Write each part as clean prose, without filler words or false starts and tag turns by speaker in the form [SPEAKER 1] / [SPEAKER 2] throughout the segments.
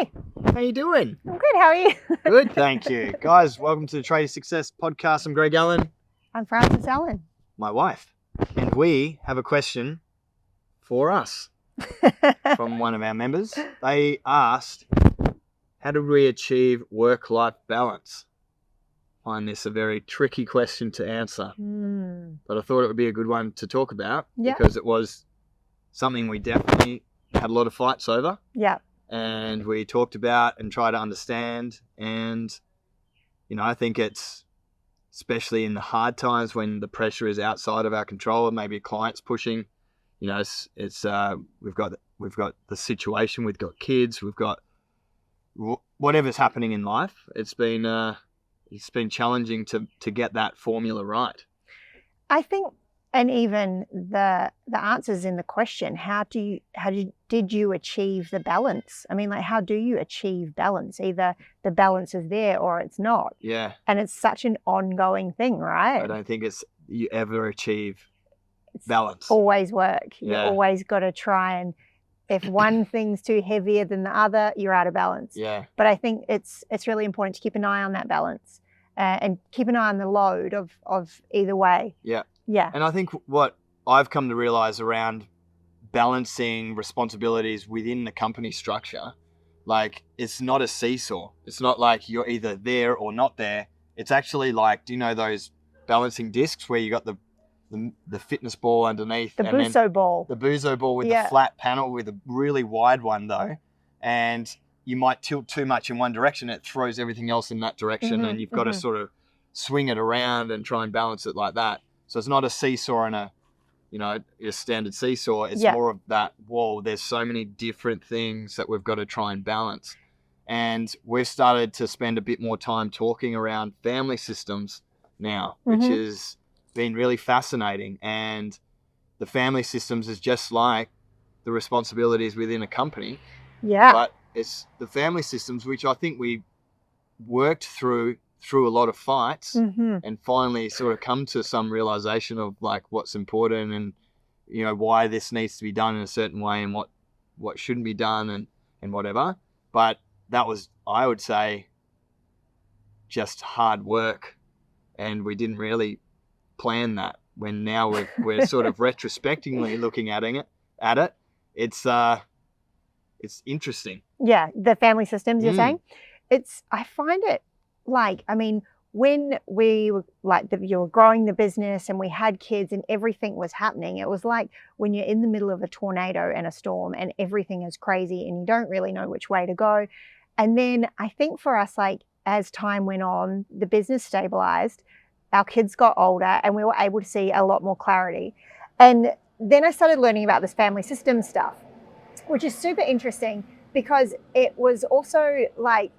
[SPEAKER 1] Hi.
[SPEAKER 2] How you doing?
[SPEAKER 1] I'm good. How are you?
[SPEAKER 2] Good, thank you. Guys, welcome to the Trade Success Podcast. I'm Greg Allan.
[SPEAKER 1] I'm Francis Allan.
[SPEAKER 2] My wife. And we have a question for us from one of our members. They asked, how do we achieve work-life balance? I find this a very tricky question to answer. But I thought it would be a good one to talk about because it was something we definitely had a lot of fights over.
[SPEAKER 1] Yeah.
[SPEAKER 2] And we talked about and tried to understand. And, you know, I think it's, especially in the hard times when the pressure is outside of our control and maybe a client's pushing, you know, we've got the situation, we've got kids, we've got whatever's happening in life. It's been challenging to get that formula right.
[SPEAKER 1] I think, and even the answers in the question, did you achieve the balance? I mean, like, how do you achieve balance? Either the balance is there or it's not.
[SPEAKER 2] Yeah.
[SPEAKER 1] And it's such an ongoing thing, right?
[SPEAKER 2] I don't think you ever achieve balance.
[SPEAKER 1] Always work. You always got to try, and if one thing's too heavier than the other, you're out of balance.
[SPEAKER 2] Yeah.
[SPEAKER 1] But I think it's really important to keep an eye on that balance and keep an eye on the load of either way.
[SPEAKER 2] Yeah.
[SPEAKER 1] Yeah.
[SPEAKER 2] And I think what I've come to realize around balancing responsibilities within the company structure, like, it's not a seesaw. It's not like you're either there or not there. It's actually like, do you know those balancing discs where you got the fitness ball underneath?
[SPEAKER 1] The Buso ball.
[SPEAKER 2] The Buso ball with the flat panel with a really wide one though. And you might tilt too much in one direction, it throws everything else in that direction, and you've got to sort of swing it around and try and balance it like that. So it's not a seesaw and a standard seesaw. It's more of that, whoa, there's so many different things that we've got to try and balance. And we've started to spend a bit more time talking around family systems now, which has been really fascinating. And the family systems is just like the responsibilities within a company.
[SPEAKER 1] Yeah.
[SPEAKER 2] But it's the family systems, which I think we worked through a lot of fights and finally sort of come to some realization of like what's important and, you know, why this needs to be done in a certain way and what shouldn't be done and whatever. But that was, I would say, just hard work, and we didn't really plan that. When now we're sort of retrospectively looking at it, it's interesting.
[SPEAKER 1] Yeah, the family systems you're saying. I find it like, I mean, when we were like, you were growing the business and we had kids and everything was happening, it was like when you're in the middle of a tornado and a storm and everything is crazy and you don't really know which way to go. And then I think for us, like, as time went on, the business stabilized, our kids got older, and we were able to see a lot more clarity. And then I started learning about this family system stuff, which is super interesting because it was also like,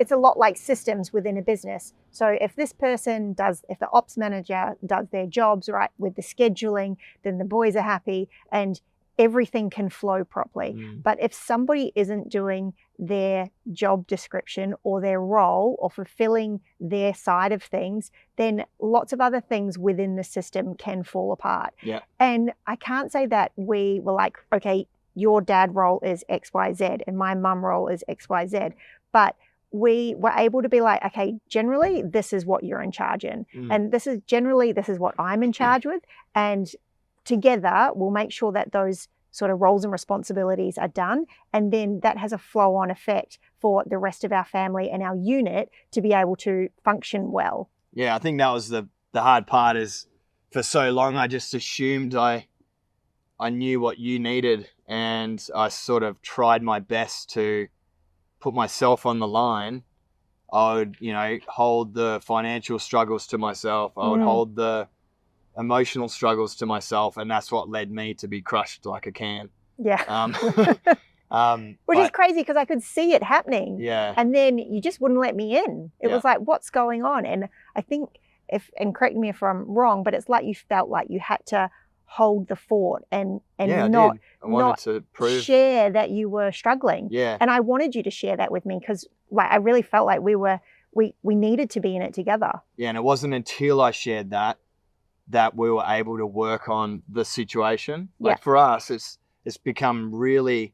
[SPEAKER 1] it's a lot like systems within a business. So if the ops manager does their jobs right with the scheduling, then the boys are happy and everything can flow properly. But if somebody isn't doing their job description or their role or fulfilling their side of things, then lots of other things within the system can fall apart.
[SPEAKER 2] Yeah.
[SPEAKER 1] And I can't say that we were like, okay, your dad role is XYZ and my mum role is XYZ, but we were able to be like, okay, generally this is what you're in charge in, and this is what I'm in charge with, and together we'll make sure that those sort of roles and responsibilities are done, and then that has a flow-on effect for the rest of our family and our unit to be able to function well.
[SPEAKER 2] Yeah, I think that was the hard part. Is for so long I just assumed I knew what you needed, and I sort of tried my best to put myself on the line. I would, hold the financial struggles to myself. I would hold the emotional struggles to myself, and that's what led me to be crushed like a can.
[SPEAKER 1] Yeah. Which is crazy because I could see it happening.
[SPEAKER 2] Yeah.
[SPEAKER 1] And then you just wouldn't let me in. It was like, what's going on? And I think, and correct me if I'm wrong, but it's like you felt like you had to hold the fort and not
[SPEAKER 2] to prove,
[SPEAKER 1] share that you were struggling.
[SPEAKER 2] Yeah.
[SPEAKER 1] And I wanted you to share that with me because like I really felt like we needed to be in it together.
[SPEAKER 2] Yeah, and it wasn't until I shared that we were able to work on the situation. Like for us, it's become really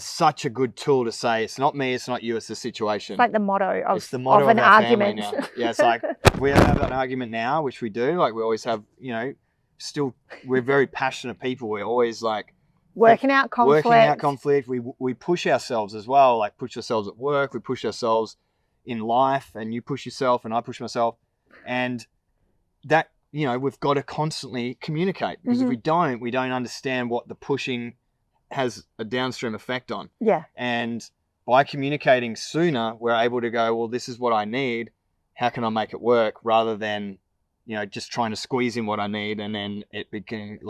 [SPEAKER 2] such a good tool to say, it's not me, it's not you, it's the situation.
[SPEAKER 1] It's like the motto of,
[SPEAKER 2] it's the motto
[SPEAKER 1] of an
[SPEAKER 2] our
[SPEAKER 1] argument.
[SPEAKER 2] Family now. Yeah, it's like we have an argument now, which we do. Like we always have, still, we're very passionate people. We're always like
[SPEAKER 1] working out conflict.
[SPEAKER 2] We push ourselves as well, like push ourselves at work, we push ourselves in life, and you push yourself and I push myself. And that, we've got to constantly communicate, because if we don't understand what the pushing has a downstream effect on.
[SPEAKER 1] Yeah.
[SPEAKER 2] And by communicating sooner, we're able to go, well, this is what I need. How can I make it work? Rather than, just trying to squeeze in what I need, and then it became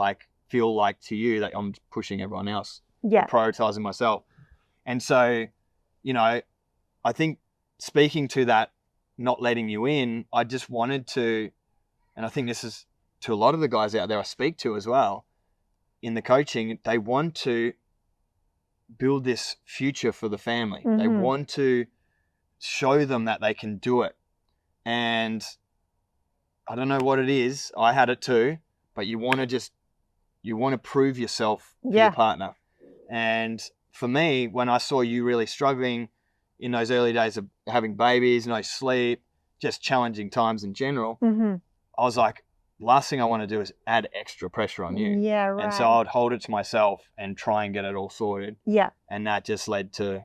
[SPEAKER 2] feel like to you that I'm pushing everyone else.
[SPEAKER 1] Yeah.
[SPEAKER 2] Prioritizing myself. And so, I think speaking to that, not letting you in, I just wanted to, and I think this is to a lot of the guys out there I speak to as well, in the coaching, they want to build this future for the family. They want to show them that they can do it. And I don't know what it is. I had it too, but you want to prove yourself to your partner. And for me, when I saw you really struggling in those early days of having babies, no sleep, just challenging times in general, I was like, last thing I want to do is add extra pressure on you.
[SPEAKER 1] Yeah, right.
[SPEAKER 2] And so I would hold it to myself and try and get it all sorted.
[SPEAKER 1] Yeah.
[SPEAKER 2] And that just led to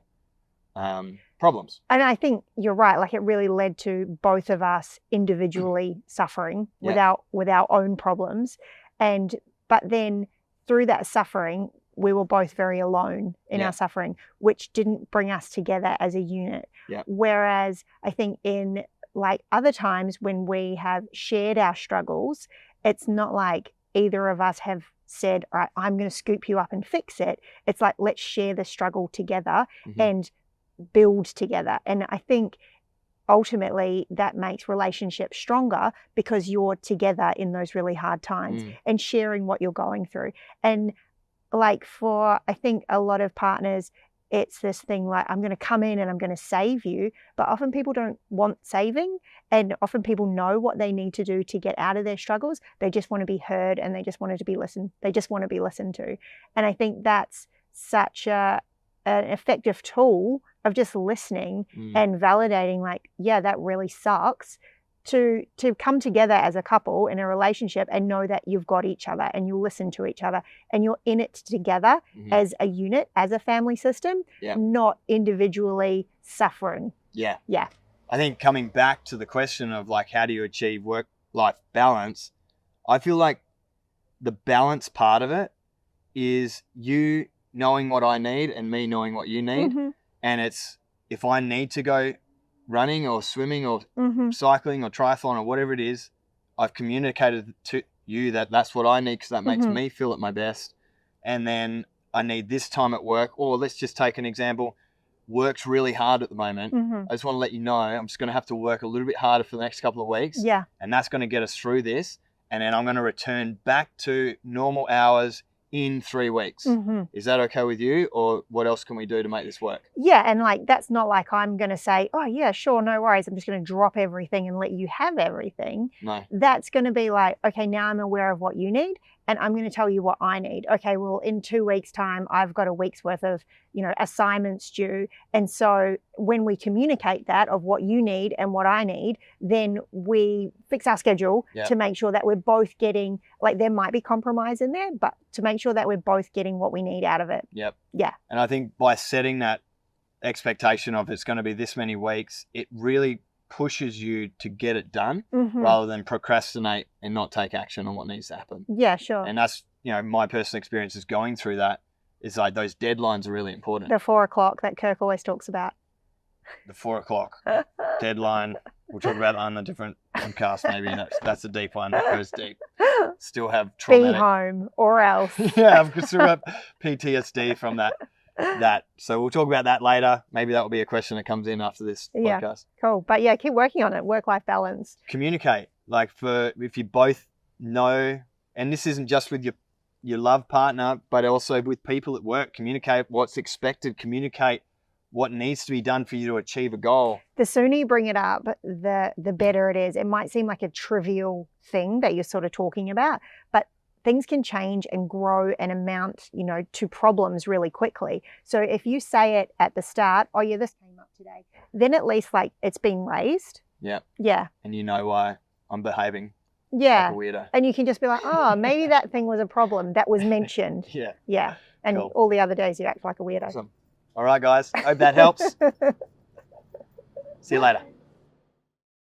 [SPEAKER 2] problems.
[SPEAKER 1] And I think you're right. Like it really led to both of us individually suffering with our own problems. But then through that suffering, we were both very alone in our suffering, which didn't bring us together as a unit.
[SPEAKER 2] Yeah.
[SPEAKER 1] Whereas I think in other times when we have shared our struggles, it's not like either of us have said, all right, I'm going to scoop you up and fix it. It's like, let's share the struggle together and build together. And I think ultimately that makes relationships stronger, because you're together in those really hard times and sharing what you're going through. And for, I think a lot of partners, it's this thing like, I'm going to come in and I'm going to save you. But often people don't want saving, and often people know what they need to do to get out of their struggles. They just want to be heard, and they just want to be listened. They just want to be listened to. And I think that's such an effective tool of just listening and validating, that really sucks, to come together as a couple in a relationship and know that you've got each other and you listen to each other and you're in it together as a unit, as a family system, not individually suffering.
[SPEAKER 2] Yeah.
[SPEAKER 1] Yeah.
[SPEAKER 2] I think coming back to the question of how do you achieve work-life balance, I feel like the balance part of it is you knowing what I need and me knowing what you need. And it's, if I need to go running or swimming or cycling or triathlon or whatever it is, I've communicated to you that that's what I need, because that makes me feel at my best. And then I need this time at work, or let's just take an example. Work's really hard at the moment. I just want to let you know I'm just going to have to work a little bit harder for the next couple of weeks.
[SPEAKER 1] Yeah.
[SPEAKER 2] And that's going to get us through this. And then I'm going to return back to normal hours in 3 weeks. Is that okay with you? Or what else can we do to make this work?
[SPEAKER 1] Yeah. And that's not like I'm going to say, oh yeah, sure, no worries, I'm just going to drop everything and let you have everything.
[SPEAKER 2] No.
[SPEAKER 1] That's going to be like, okay, now I'm aware of what you need and I'm going to tell you what I need. Okay, well, in 2 weeks' time, I've got a week's worth of, assignments due. And so when we communicate that of what you need and what I need, then we fix our schedule to make sure that we're both getting, there might be compromise in there, but to make sure that we're both getting what we need out of it.
[SPEAKER 2] Yep.
[SPEAKER 1] Yeah.
[SPEAKER 2] And I think by setting that expectation of it's going to be this many weeks, it really pushes you to get it done rather than procrastinate and not take action on what needs to happen.
[SPEAKER 1] Yeah, sure.
[SPEAKER 2] And that's, my personal experience is going through that, is those deadlines are really important.
[SPEAKER 1] The 4 o'clock that Kirk always talks about.
[SPEAKER 2] The 4 o'clock deadline. We'll talk about that on a different podcast maybe. That's a deep one. That goes deep. Still have traumatic.
[SPEAKER 1] Be home or else.
[SPEAKER 2] Yeah, I've still got PTSD from that. So we'll talk about that later. Maybe that will be a question that comes in after this podcast.
[SPEAKER 1] Cool. But yeah, keep working on it. Work-life balance.
[SPEAKER 2] Communicate. If you both know, and this isn't just with your love partner, but also with people at work, communicate what's expected, communicate what needs to be done for you to achieve a goal.
[SPEAKER 1] The sooner you bring it up, the better it is. It might seem like a trivial thing that you're sort of talking about, but things can change and grow and amount, you know, to problems really quickly. So if you say it at the start, oh yeah, this came up today, then at least like it's been raised.
[SPEAKER 2] Yeah.
[SPEAKER 1] Yeah.
[SPEAKER 2] And you know why I'm behaving
[SPEAKER 1] Yeah.
[SPEAKER 2] like a weirdo.
[SPEAKER 1] And you can just be like, oh, maybe that thing was a problem that was mentioned.
[SPEAKER 2] Yeah.
[SPEAKER 1] Yeah. And
[SPEAKER 2] Cool.
[SPEAKER 1] all the other days you act like a weirdo.
[SPEAKER 2] Awesome. All right, guys. Hope that helps. See you later.